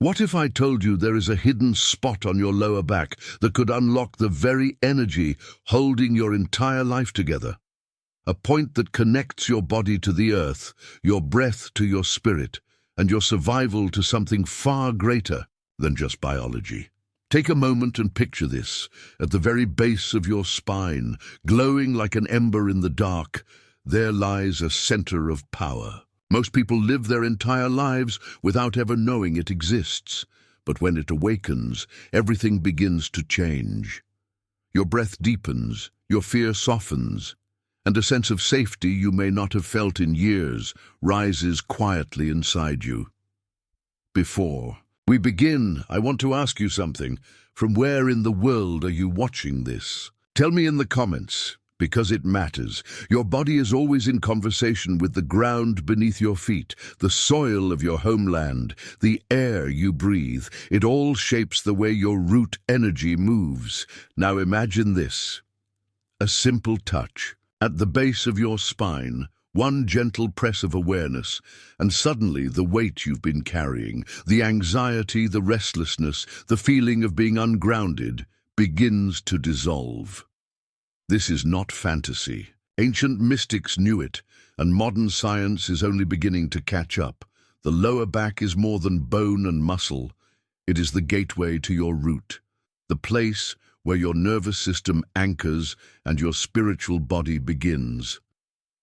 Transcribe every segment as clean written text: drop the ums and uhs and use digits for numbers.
What if I told you there is a hidden spot on your lower back that could unlock the very energy holding your entire life together? A point that connects your body to the earth, your breath to your spirit, and your survival to something far greater than just biology. Take a moment and picture this. At the very base of your spine, glowing like an ember in the dark, there lies a center of power. Most people live their entire lives without ever knowing it exists. But when it awakens, everything begins to change. Your breath deepens, your fear softens, and a sense of safety you may not have felt in years rises quietly inside you. Before we begin, I want to ask you something. From where in the world are you watching this? Tell me in the comments, because it matters. Your body is always in conversation with the ground beneath your feet, the soil of your homeland, the air you breathe. It all shapes the way your root energy moves. Now imagine this. A simple touch. At the base of your spine, one gentle press of awareness, and suddenly the weight you've been carrying, the anxiety, the restlessness, the feeling of being ungrounded, begins to dissolve. This is not fantasy. Ancient mystics knew it, and modern science is only beginning to catch up. The lower back is more than bone and muscle. It is the gateway to your root, the place where your nervous system anchors and your spiritual body begins.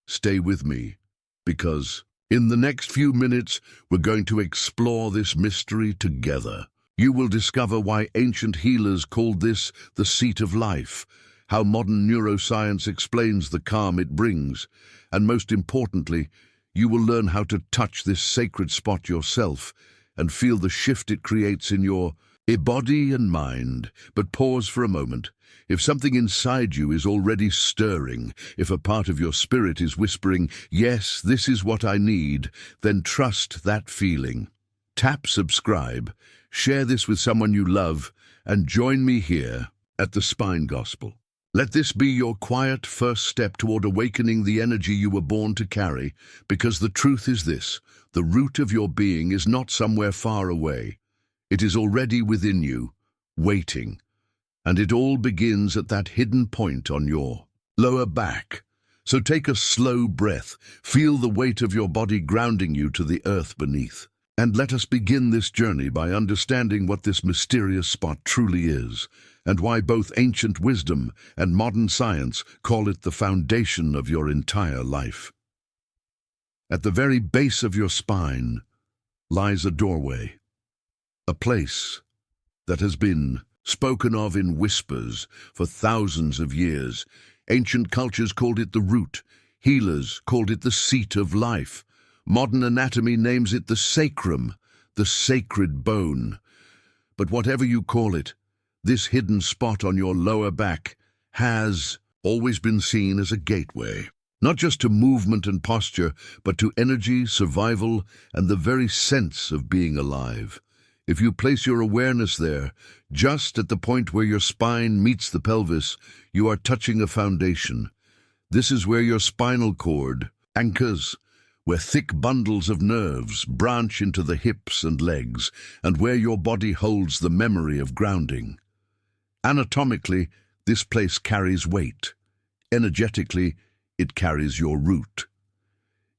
Stay with me, because in the next few minutes we're going to explore this mystery together. You will discover why ancient healers called this the seat of life, how modern neuroscience explains the calm it brings, and most importantly, you will learn how to touch this sacred spot yourself and feel the shift it creates in your body and mind. But pause for a moment. If something inside you is already stirring, if a part of your spirit is whispering, "Yes, this is what I need," then trust that feeling. Tap subscribe, share this with someone you love, and join me here at the Spine Gospel. Let this be your quiet first step toward awakening the energy you were born to carry, because the truth is this: the root of your being is not somewhere far away. It is already within you, waiting. And it all begins at that hidden point on your lower back. So take a slow breath, feel the weight of your body grounding you to the earth beneath. And let us begin this journey by understanding what this mysterious spot truly is, and why both ancient wisdom and modern science call it the foundation of your entire life. At the very base of your spine lies a doorway, a place that has been spoken of in whispers for thousands of years. Ancient cultures called it the root. Healers called it the seat of life. Modern anatomy names it the sacrum, the sacred bone. But whatever you call it, this hidden spot on your lower back has always been seen as a gateway, not just to movement and posture, but to energy, survival, and the very sense of being alive. If you place your awareness there, just at the point where your spine meets the pelvis, you are touching a foundation. This is where your spinal cord anchors, where thick bundles of nerves branch into the hips and legs, and where your body holds the memory of grounding. Anatomically, this place carries weight. Energetically, it carries your root.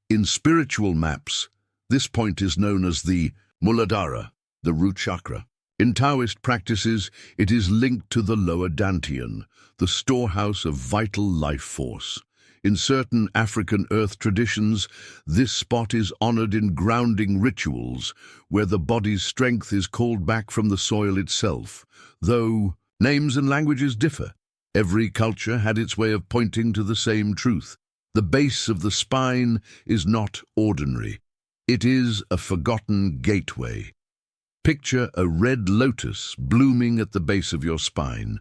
In spiritual maps, this point is known as the Muladhara, the root chakra. In Taoist practices, it is linked to the lower dantian, the storehouse of vital life force. In certain African earth traditions, this spot is honored in grounding rituals, where the body's strength is called back from the soil itself. Though names and languages differ, every culture had its way of pointing to the same truth. The base of the spine is not ordinary. It is a forgotten gateway. Picture a red lotus blooming at the base of your spine.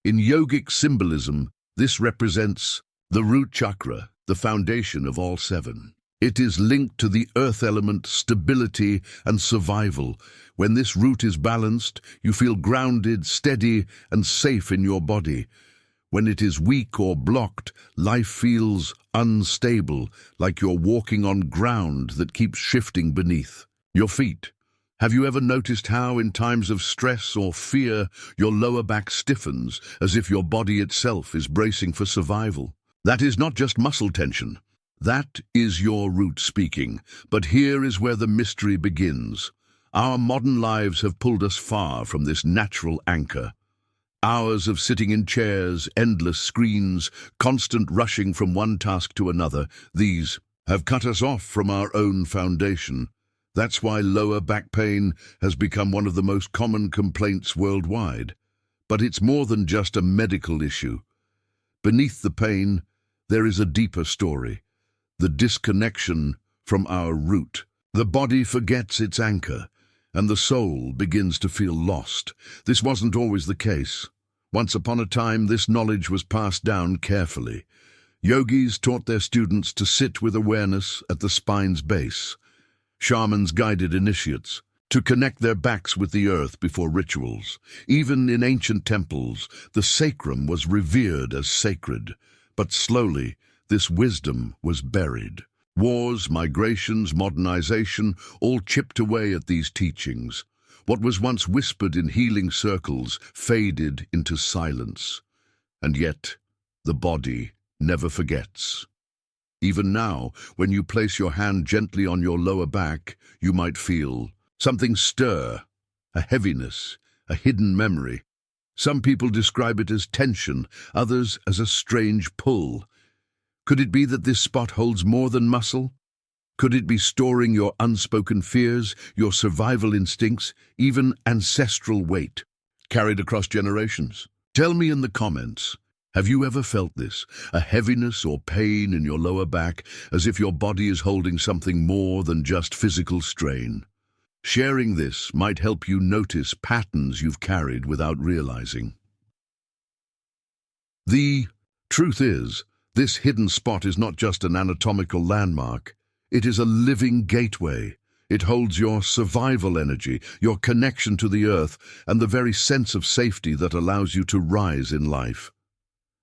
In yogic symbolism, this represents the root chakra, the foundation of all seven. It is linked to the earth element, stability, and survival. When this root is balanced, you feel grounded, steady, and safe in your body. When it is weak or blocked, life feels unstable, like you're walking on ground that keeps shifting beneath your feet. Have you ever noticed how, in times of stress or fear, your lower back stiffens as if your body itself is bracing for survival? That is not just muscle tension. That is your root speaking. But here is where the mystery begins. Our modern lives have pulled us far from this natural anchor. Hours of sitting in chairs, endless screens, constant rushing from one task to another, these have cut us off from our own foundation. That's why lower back pain has become one of the most common complaints worldwide. But it's more than just a medical issue. Beneath the pain, there is a deeper story, the disconnection from our root. The body forgets its anchor, and the soul begins to feel lost. This wasn't always the case. Once upon a time, this knowledge was passed down carefully. Yogis taught their students to sit with awareness at the spine's base. Shamans guided initiates to connect their backs with the earth before rituals. Even in ancient temples, the sacrum was revered as sacred. But slowly, this wisdom was buried. Wars, migrations, modernization all chipped away at these teachings. What was once whispered in healing circles faded into silence. And yet, the body never forgets. Even now, when you place your hand gently on your lower back, you might feel something stir, a heaviness, a hidden memory. Some people describe it as tension, others as a strange pull. Could it be that this spot holds more than muscle? Could it be storing your unspoken fears, your survival instincts, even ancestral weight, carried across generations? Tell me in the comments. Have you ever felt this, a heaviness or pain in your lower back, as if your body is holding something more than just physical strain? Sharing this might help you notice patterns you've carried without realizing. The truth is, this hidden spot is not just an anatomical landmark. It is a living gateway. It holds your survival energy, your connection to the earth, and the very sense of safety that allows you to rise in life.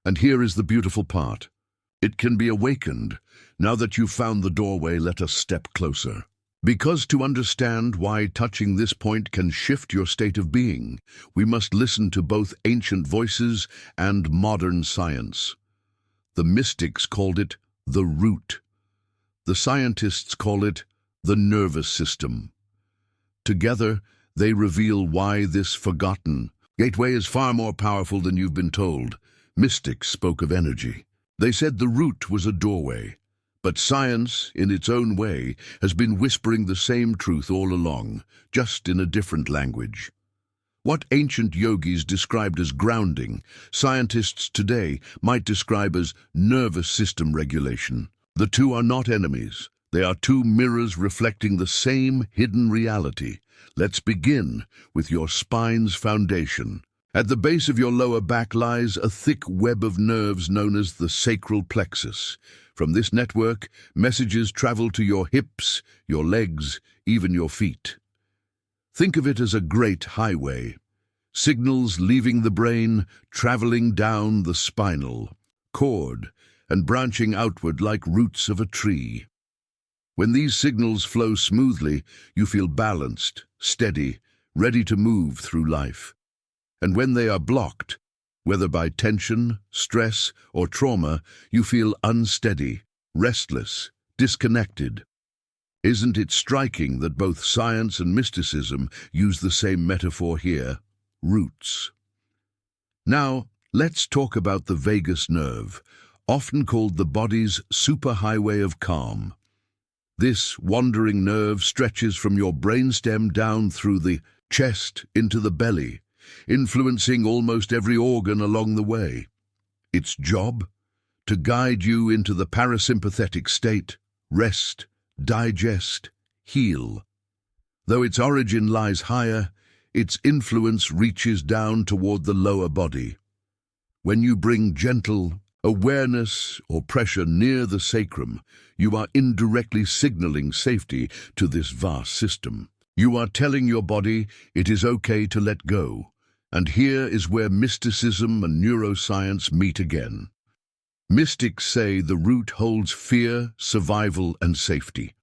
And here is the beautiful part. It can be awakened. Now that you've found the doorway, let us step closer. Because to understand why touching this point can shift your state of being, we must listen to both ancient voices and modern science. The mystics called it the root. The scientists call it the nervous system. Together, they reveal why this forgotten gateway is far more powerful than you've been told. Mystics spoke of energy. They said the root was a doorway. But science, in its own way, has been whispering the same truth all along, just in a different language. What ancient yogis described as grounding, scientists today might describe as nervous system regulation. The two are not enemies. They are two mirrors reflecting the same hidden reality. Let's begin with your spine's foundation. At the base of your lower back lies a thick web of nerves known as the sacral plexus. From this network, messages travel to your hips, your legs, even your feet. Think of it as a great highway. Signals leaving the brain, traveling down the spinal cord, and branching outward like roots of a tree. When these signals flow smoothly, you feel balanced, steady, ready to move through life. And when they are blocked, whether by tension, stress, or trauma, you feel unsteady, restless, disconnected. Isn't it striking that both science and mysticism use the same metaphor here? Roots. Now, let's talk about the vagus nerve, often called the body's superhighway of calm. This wandering nerve stretches from your brainstem down through the chest into the belly, influencing almost every organ along the way. Its job? To guide you into the parasympathetic state, rest, digest, heal. Though its origin lies higher, its influence reaches down toward the lower body. When you bring gentle awareness or pressure near the sacrum, you are indirectly signaling safety to this vast system. You are telling your body it is okay to let go. And here is where mysticism and neuroscience meet again. Mystics say the root holds fear, survival, and safety.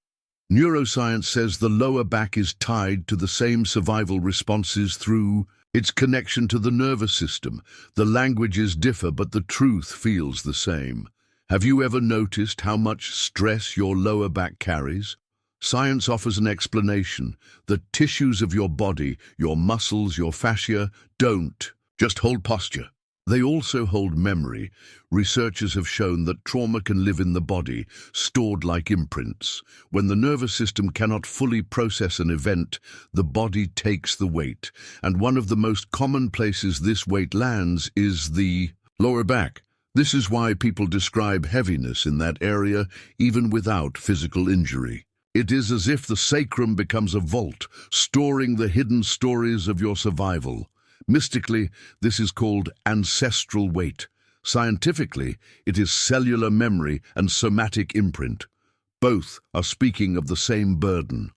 Neuroscience says the lower back is tied to the same survival responses through its connection to the nervous system. The languages differ, but the truth feels the same. Have you ever noticed how much stress your lower back carries? Science offers an explanation. The tissues of your body, your muscles, your fascia, don't just hold posture. They also hold memory. Researchers have shown that trauma can live in the body, stored like imprints. When the nervous system cannot fully process an event, the body takes the weight. And one of the most common places this weight lands is the lower back. This is why people describe heaviness in that area even without physical injury. It is as if the sacrum becomes a vault, storing the hidden stories of your survival. Mystically, this is called ancestral weight. Scientifically, it is cellular memory and somatic imprint. Both are speaking of the same burden.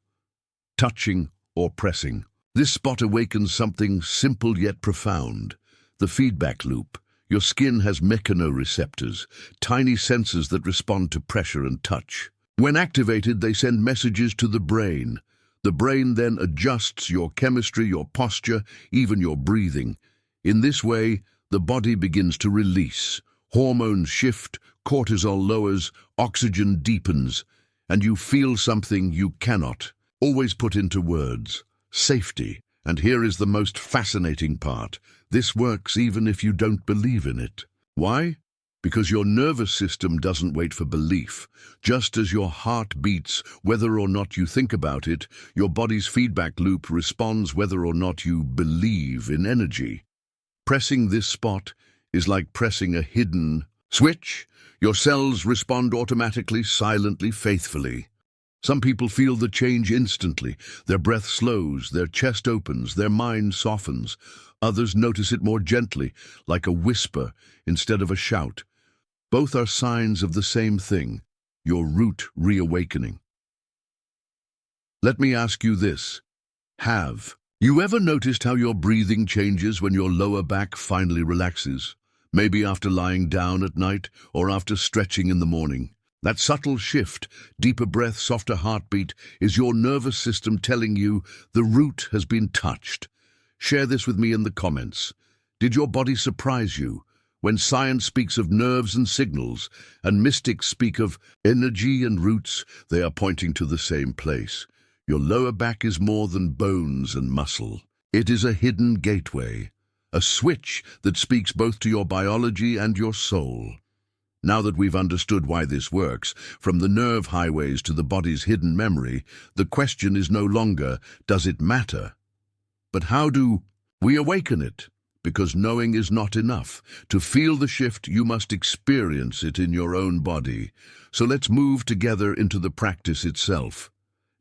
Touching or pressing. This spot awakens something simple yet profound. The feedback loop. Your skin has mechanoreceptors, tiny sensors that respond to pressure and touch. When activated, they send messages to the brain. The brain then adjusts your chemistry, your posture, even your breathing. In this way, the body begins to release. Hormones shift, cortisol lowers, oxygen deepens, and you feel something you cannot always put into words. Safety. And here is the most fascinating part. This works even if you don't believe in it. Why? Because your nervous system doesn't wait for belief. Just as your heart beats, whether or not you think about it, your body's feedback loop responds whether or not you believe in energy. Pressing this spot is like pressing a hidden switch. Your cells respond automatically, silently, faithfully. Some people feel the change instantly. Their breath slows, their chest opens, their mind softens. Others notice it more gently, like a whisper instead of a shout. Both are signs of the same thing, your root reawakening. Let me ask you this. Have you ever noticed how your breathing changes when your lower back finally relaxes? Maybe after lying down at night or after stretching in the morning. That subtle shift, deeper breath, softer heartbeat, is your nervous system telling you the root has been touched. Share this with me in the comments. Did your body surprise you? When science speaks of nerves and signals, and mystics speak of energy and roots, they are pointing to the same place. Your lower back is more than bones and muscle. It is a hidden gateway, a switch that speaks both to your biology and your soul. Now that we've understood why this works, from the nerve highways to the body's hidden memory, the question is no longer, does it matter? But how do we awaken it? Because knowing is not enough. To feel the shift, you must experience it in your own body. So let's move together into the practice itself.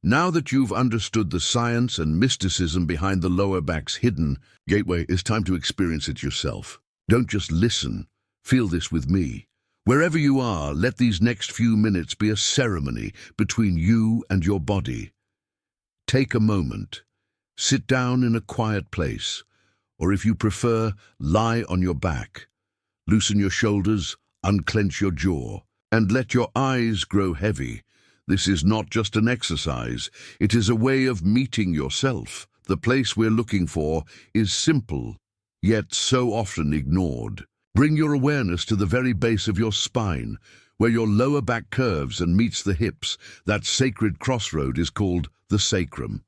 Now that you've understood the science and mysticism behind the lower back's hidden gateway, it's time to experience it yourself. Don't just listen. Feel this with me. Wherever you are, let these next few minutes be a ceremony between you and your body. Take a moment. Sit down in a quiet place. Or if you prefer, lie on your back. Loosen your shoulders, unclench your jaw, and let your eyes grow heavy. This is not just an exercise, it is a way of meeting yourself. The place we're looking for is simple, yet so often ignored. Bring your awareness to the very base of your spine, where your lower back curves and meets the hips. That sacred crossroad is called the sacrum.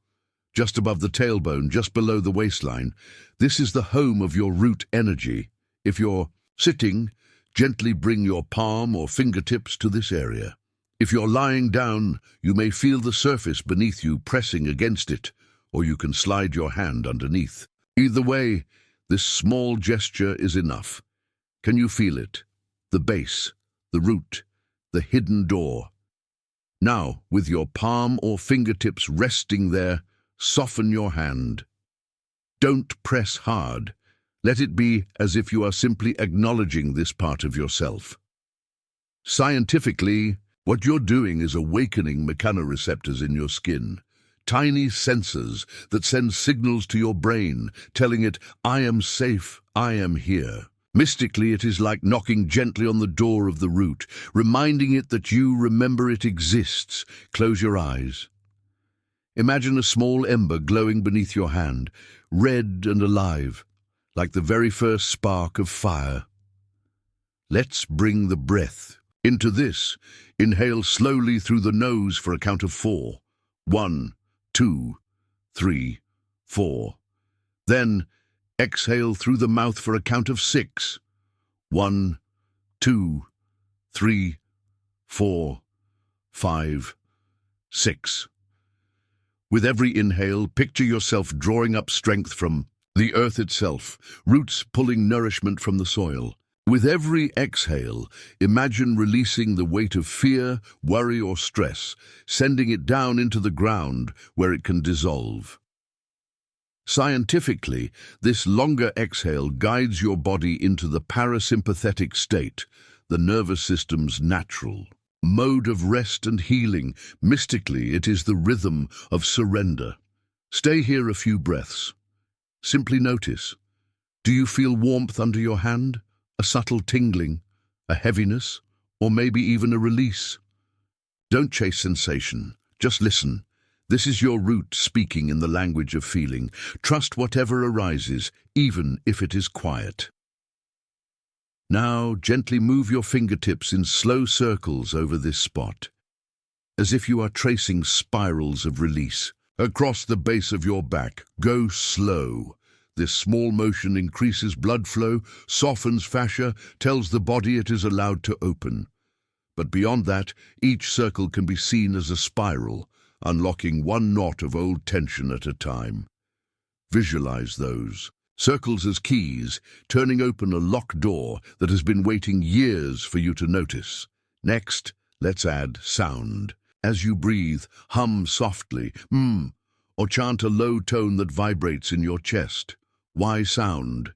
Just above the tailbone, just below the waistline, this is the home of your root energy. If you're sitting, gently bring your palm or fingertips to this area. If you're lying down, you may feel the surface beneath you pressing against it, or you can slide your hand underneath. Either way, this small gesture is enough. Can you feel it? The base, the root, the hidden door. Now, with your palm or fingertips resting there, soften your hand. Don't press hard. Let it be as if you are simply acknowledging this part of yourself. Scientifically, what you're doing is awakening mechanoreceptors in your skin, tiny sensors that send signals to your brain, telling it, I am safe, I am here. Mystically, it is like knocking gently on the door of the root, reminding it that you remember it exists. Close your eyes. Imagine a small ember glowing beneath your hand, red and alive, like the very first spark of fire. Let's bring the breath into this. Inhale slowly through the nose for a count of 4. 1, 2, 3, 4. Then exhale through the mouth for a count of 6. 1, 2, 3, 4, 5, 6. With every inhale, picture yourself drawing up strength from the earth itself, roots pulling nourishment from the soil. With every exhale, imagine releasing the weight of fear, worry, or stress, sending it down into the ground where it can dissolve. Scientifically, this longer exhale guides your body into the parasympathetic state, the nervous system's natural mode of rest and healing. Mystically, it is the rhythm of surrender. Stay here a few breaths. Simply notice. Do you feel warmth under your hand? A subtle tingling, a heaviness, or maybe even a release? Don't chase sensation, just listen. This is your root speaking in the language of feeling. Trust whatever arises, even if it is quiet. Now, gently move your fingertips in slow circles over this spot, as if you are tracing spirals of release. Across the base of your back, go slow. This small motion increases blood flow, softens fascia, tells the body it is allowed to open. But beyond that, each circle can be seen as a spiral, unlocking one knot of old tension at a time. Visualize those circles as keys, turning open a locked door that has been waiting years for you to notice. Next, let's add sound. As you breathe, hum softly, or chant a low tone that vibrates in your chest. Why sound?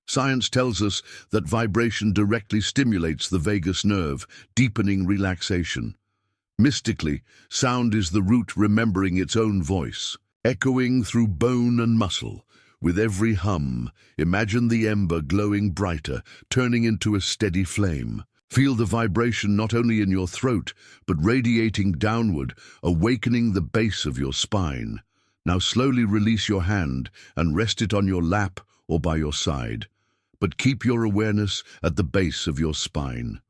Science tells us that vibration directly stimulates the vagus nerve, deepening relaxation. Mystically, sound is the root remembering its own voice, echoing through bone and muscle. With every hum, imagine the ember glowing brighter, turning into a steady flame. Feel the vibration not only in your throat, but radiating downward, awakening the base of your spine. Now slowly release your hand and rest it on your lap or by your side. But keep your awareness at the base of your spine.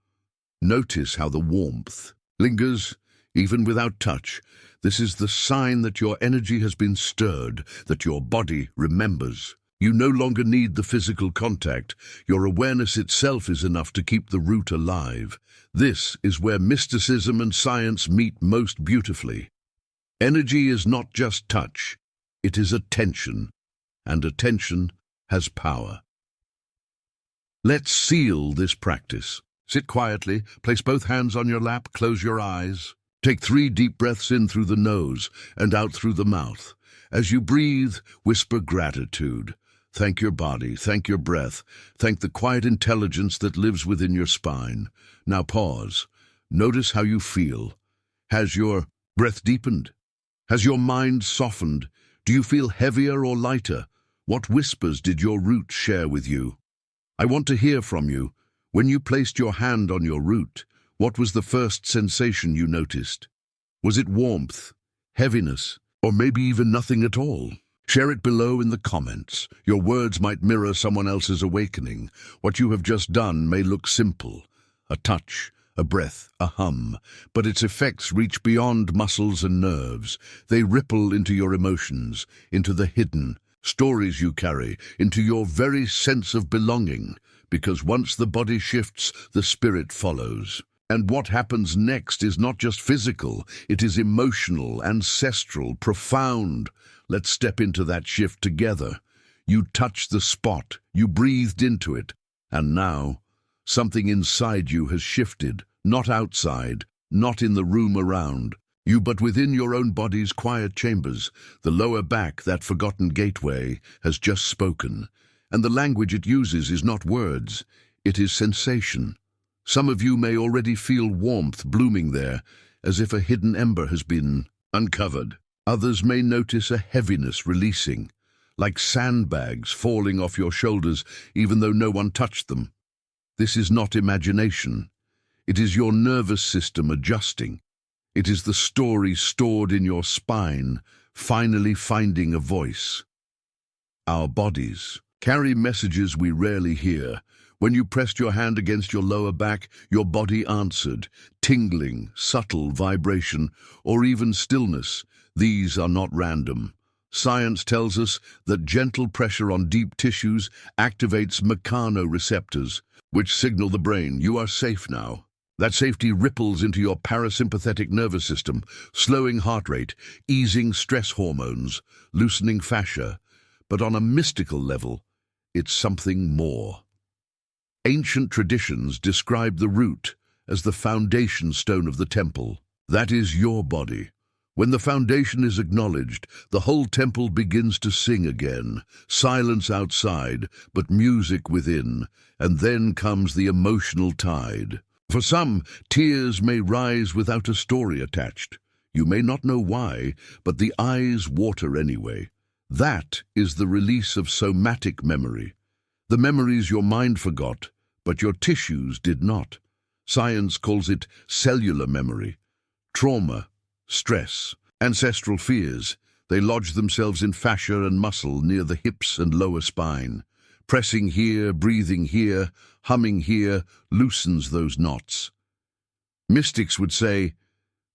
Notice how the warmth lingers, even without touch. This is the sign that your energy has been stirred, that your body remembers. You no longer need the physical contact. Your awareness itself is enough to keep the root alive. This is where mysticism and science meet most beautifully. Energy is not just touch, it is attention, and attention has power. Let's seal this practice. Sit quietly, place both hands on your lap, close your eyes. Take 3 deep breaths in through the nose and out through the mouth. As you breathe, whisper gratitude. Thank your body, thank your breath, thank the quiet intelligence that lives within your spine. Now pause. Notice how you feel. Has your breath deepened? Has your mind softened? Do you feel heavier or lighter? What whispers did your root share with you? I want to hear from you. When you placed your hand on your root, what was the first sensation you noticed? Was it warmth, heaviness, or maybe even nothing at all? Share it below in the comments. Your words might mirror someone else's awakening. What you have just done may look simple. A touch, a breath, a hum, but its effects reach beyond muscles and nerves. They ripple into your emotions, into the hidden stories you carry, into your very sense of belonging, because once the body shifts, the spirit follows. And what happens next is not just physical, it is emotional, ancestral, profound. Let's step into that shift together. You touched the spot, you breathed into it, and now something inside you has shifted, not outside, not in the room around you, but within your own body's quiet chambers. The lower back, that forgotten gateway, has just spoken, and the language it uses is not words, it is sensation. Some of you may already feel warmth blooming there, as if a hidden ember has been uncovered. Others may notice a heaviness releasing, like sandbags falling off your shoulders even though no one touched them. This is not imagination. It is your nervous system adjusting. It is the story stored in your spine, finally finding a voice. Our bodies carry messages we rarely hear. When you pressed your hand against your lower back, your body answered. Tingling, subtle vibration, or even stillness. These are not random. Science tells us that gentle pressure on deep tissues activates mechanoreceptors, which signal the brain, you are safe now. That safety ripples into your parasympathetic nervous system, slowing heart rate, easing stress hormones, loosening fascia. But on a mystical level, it's something more. Ancient traditions describe the root as the foundation stone of the temple. That is your body. When the foundation is acknowledged, the whole temple begins to sing again. Silence outside, but music within, and then comes the emotional tide. For some, tears may rise without a story attached. You may not know why, but the eyes water anyway. That is the release of somatic memory. The memories your mind forgot, but your tissues did not. Science calls it cellular memory. Trauma, stress, ancestral fears, they lodge themselves in fascia and muscle near the hips and lower spine. Pressing here, breathing here, humming here, loosens those knots. Mystics would say,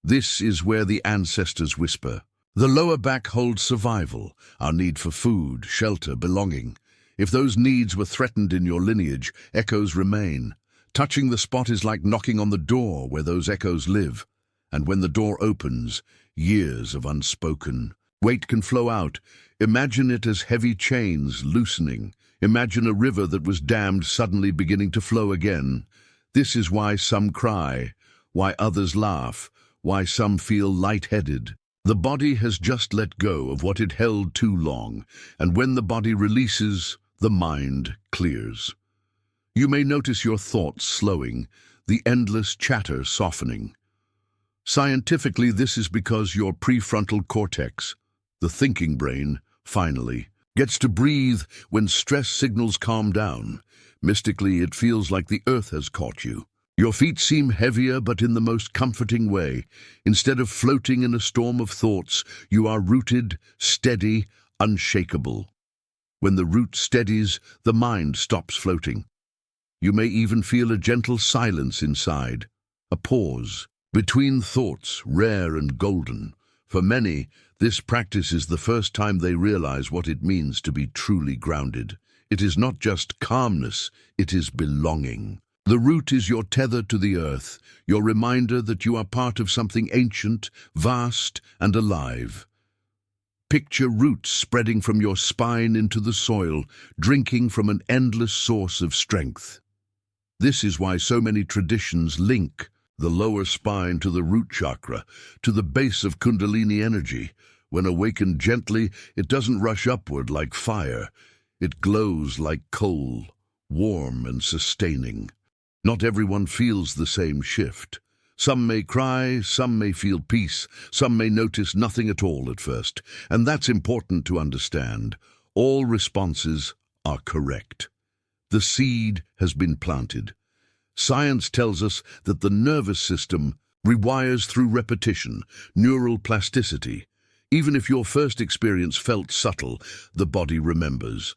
this is where the ancestors whisper. The lower back holds survival, our need for food, shelter, belonging. If those needs were threatened in your lineage, echoes remain. Touching the spot is like knocking on the door where those echoes live. And when the door opens, years of unspoken weight can flow out. Imagine it as heavy chains loosening. Imagine a river that was dammed suddenly beginning to flow again. This is why some cry, why others laugh, why some feel lightheaded. The body has just let go of what it held too long, and when the body releases, the mind clears. You may notice your thoughts slowing, the endless chatter softening. Scientifically, this is because your prefrontal cortex, the thinking brain, finally gets to breathe when stress signals calm down. Mystically, it feels like the earth has caught you. Your feet seem heavier, but in the most comforting way. Instead of floating in a storm of thoughts, you are rooted, steady, unshakable. When the root steadies, the mind stops floating. You may even feel a gentle silence inside, a pause between thoughts, rare and golden. For many, this practice is the first time they realize what it means to be truly grounded. It is not just calmness, it is belonging. The root is your tether to the earth, your reminder that you are part of something ancient, vast, and alive. Picture roots spreading from your spine into the soil, drinking from an endless source of strength. This is why so many traditions link the lower spine to the root chakra, to the base of Kundalini energy. When awakened gently, it doesn't rush upward like fire. It glows like coal, warm and sustaining. Not everyone feels the same shift. Some may cry, some may feel peace, some may notice nothing at all at first. And that's important to understand. All responses are correct. The seed has been planted. Science tells us that the nervous system rewires through repetition, neural plasticity. Even if your first experience felt subtle, the body remembers.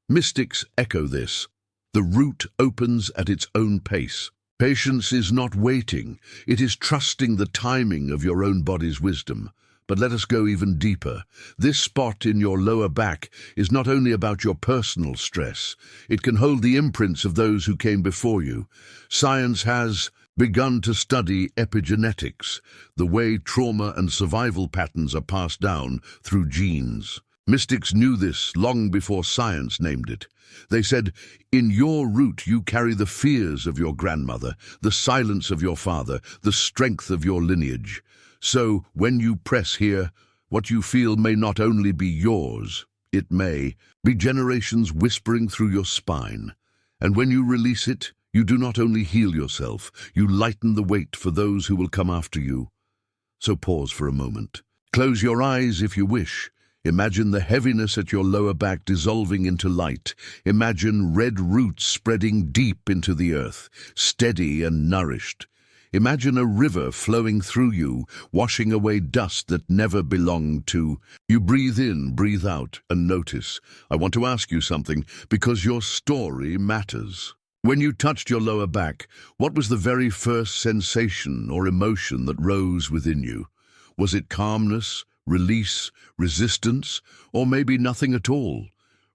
Mystics echo this. The root opens at its own pace. Patience is not waiting, it is trusting the timing of your own body's wisdom. But let us go even deeper. This spot in your lower back is not only about your personal stress, it can hold the imprints of those who came before you. Science has begun to study epigenetics, the way trauma and survival patterns are passed down through genes. Mystics knew this long before science named it. They said, in your root you carry the fears of your grandmother, the silence of your father, the strength of your lineage. So, when you press here, what you feel may not only be yours, it may be generations whispering through your spine. And when you release it, you do not only heal yourself, you lighten the weight for those who will come after you. So pause for a moment. Close your eyes if you wish. Imagine the heaviness at your lower back dissolving into light. Imagine red roots spreading deep into the earth, steady and nourished. Imagine a river flowing through you, washing away dust that never belonged to. You breathe in, breathe out, and notice. I want to ask you something, because your story matters. When you touched your lower back, what was the very first sensation or emotion that rose within you? Was it calmness, release, resistance, or maybe nothing at all?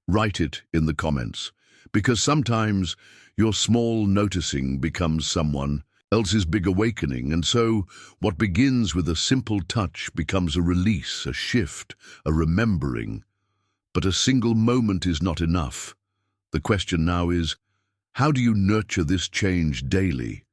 Write it in the comments, because sometimes your small noticing becomes someone else's big awakening, and so what begins with a simple touch becomes a release, a shift, a remembering. But a single moment is not enough. The question now is, how do you nurture this change daily?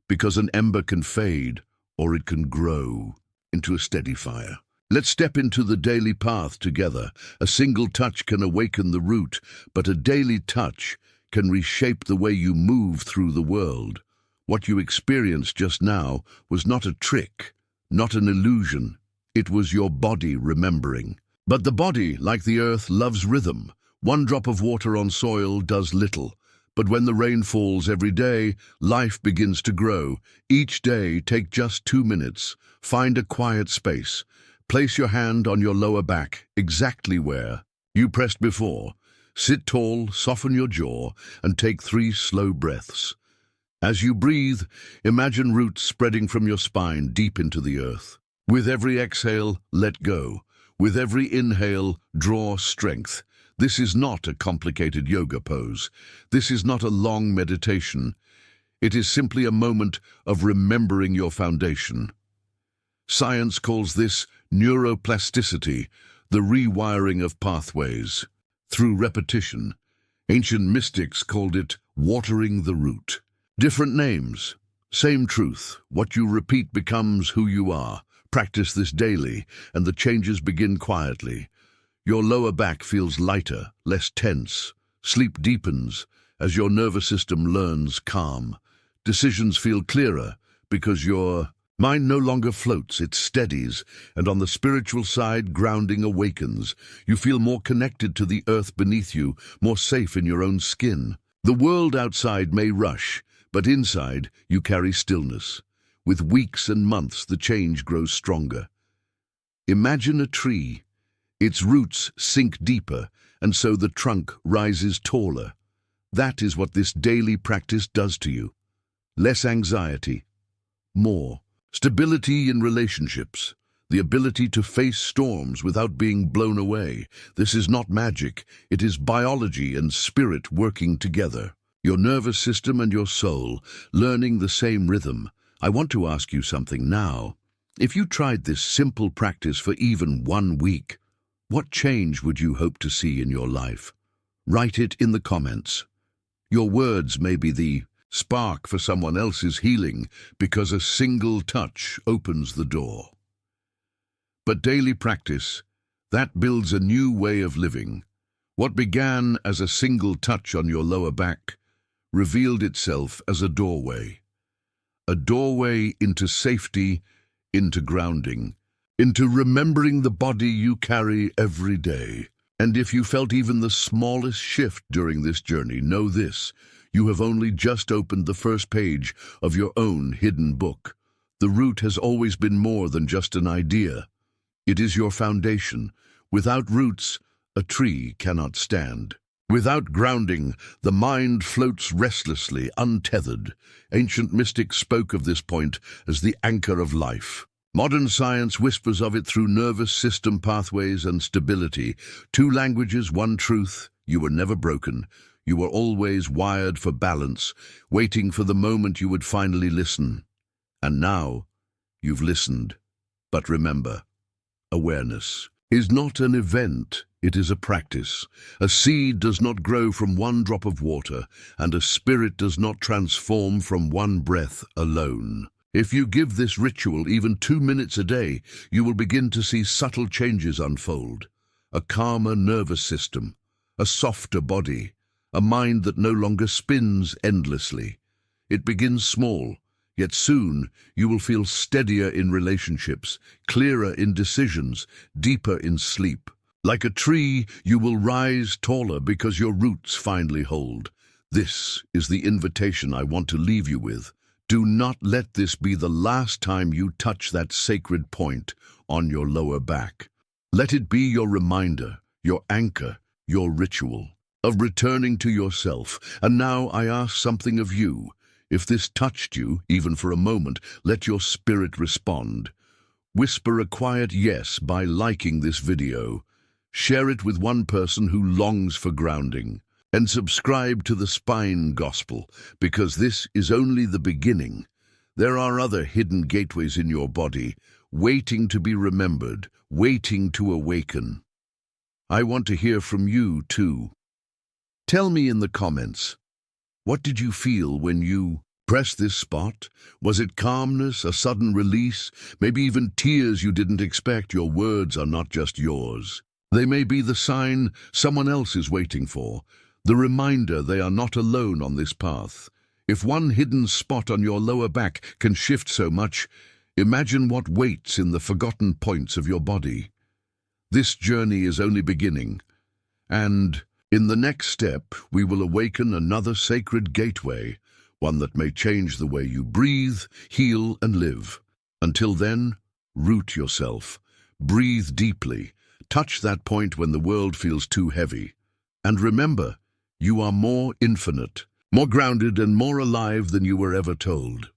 Because an ember can fade, or it can grow into a steady fire. Let's step into the daily path together. A single touch can awaken the root, but a daily touch can reshape the way you move through the world. What you experienced just now was not a trick, not an illusion. It was your body remembering. But the body, like the earth, loves rhythm. One drop of water on soil does little. But when the rain falls every day, life begins to grow. Each day, take just 2 minutes. Find a quiet space. Place your hand on your lower back, exactly where you pressed before. Sit tall, soften your jaw, and take 3 slow breaths. As you breathe, imagine roots spreading from your spine deep into the earth. With every exhale, let go. With every inhale, draw strength. This is not a complicated yoga pose. This is not a long meditation. It is simply a moment of remembering your foundation. Science calls this neuroplasticity, the rewiring of pathways. Through repetition, ancient mystics called it watering the root. Different names, same truth. What you repeat becomes who you are. Practice this daily, and the changes begin quietly. Your lower back feels lighter, less tense. Sleep deepens as your nervous system learns calm. Decisions feel clearer because your mind no longer floats, it steadies, and on the spiritual side, grounding awakens. You feel more connected to the earth beneath you, more safe in your own skin. The world outside may rush, but inside you carry stillness. With weeks and months, the change grows stronger. Imagine a tree. Its roots sink deeper, and so the trunk rises taller. That is what this daily practice does to you. Less anxiety, more stability in relationships, the ability to face storms without being blown away. This is not magic, it is biology and spirit working together. Your nervous system and your soul learning the same rhythm. I want to ask you something now. If you tried this simple practice for even 1 week, what change would you hope to see in your life? Write it in the comments. Your words may be the spark for someone else's healing, because a single touch opens the door. But daily practice, that builds a new way of living. What began as a single touch on your lower back revealed itself as a doorway into safety, into grounding, into remembering the body you carry every day. And if you felt even the smallest shift during this journey, know this: you have only just opened the first page of your own hidden book. The root has always been more than just an idea. It is your foundation. Without roots, a tree cannot stand. Without grounding, the mind floats restlessly, untethered. Ancient mystics spoke of this point as the anchor of life. Modern science whispers of it through nervous system pathways and stability. 2 languages, 1 truth. You were never broken. You were always wired for balance, waiting for the moment you would finally listen. And now, you've listened. But remember, awareness is not an event, it is a practice. A seed does not grow from 1 drop of water, and a spirit does not transform from 1 breath alone. If you give this ritual even 2 minutes a day, you will begin to see subtle changes unfold. A calmer nervous system, a softer body, a mind that no longer spins endlessly. It begins small, yet soon you will feel steadier in relationships, clearer in decisions, deeper in sleep. Like a tree, you will rise taller because your roots finally hold. This is the invitation I want to leave you with. Do not let this be the last time you touch that sacred point on your lower back. Let it be your reminder, your anchor, your ritual of returning to yourself. And now I ask something of you. If this touched you, even for a moment, let your spirit respond. Whisper a quiet yes by liking this video. Share it with one person who longs for grounding. And subscribe to the Spine Gospel, because this is only the beginning. There are other hidden gateways in your body, waiting to be remembered, waiting to awaken. I want to hear from you too. Tell me in the comments, what did you feel when you pressed this spot? Was it calmness, a sudden release, maybe even tears you didn't expect? Your words are not just yours. They may be the sign someone else is waiting for, the reminder they are not alone on this path. If one hidden spot on your lower back can shift so much, imagine what waits in the forgotten points of your body. This journey is only beginning, and in the next step, we will awaken another sacred gateway, one that may change the way you breathe, heal, and live. Until then, root yourself. Breathe deeply. Touch that point when the world feels too heavy. And remember, you are more infinite, more grounded, and more alive than you were ever told.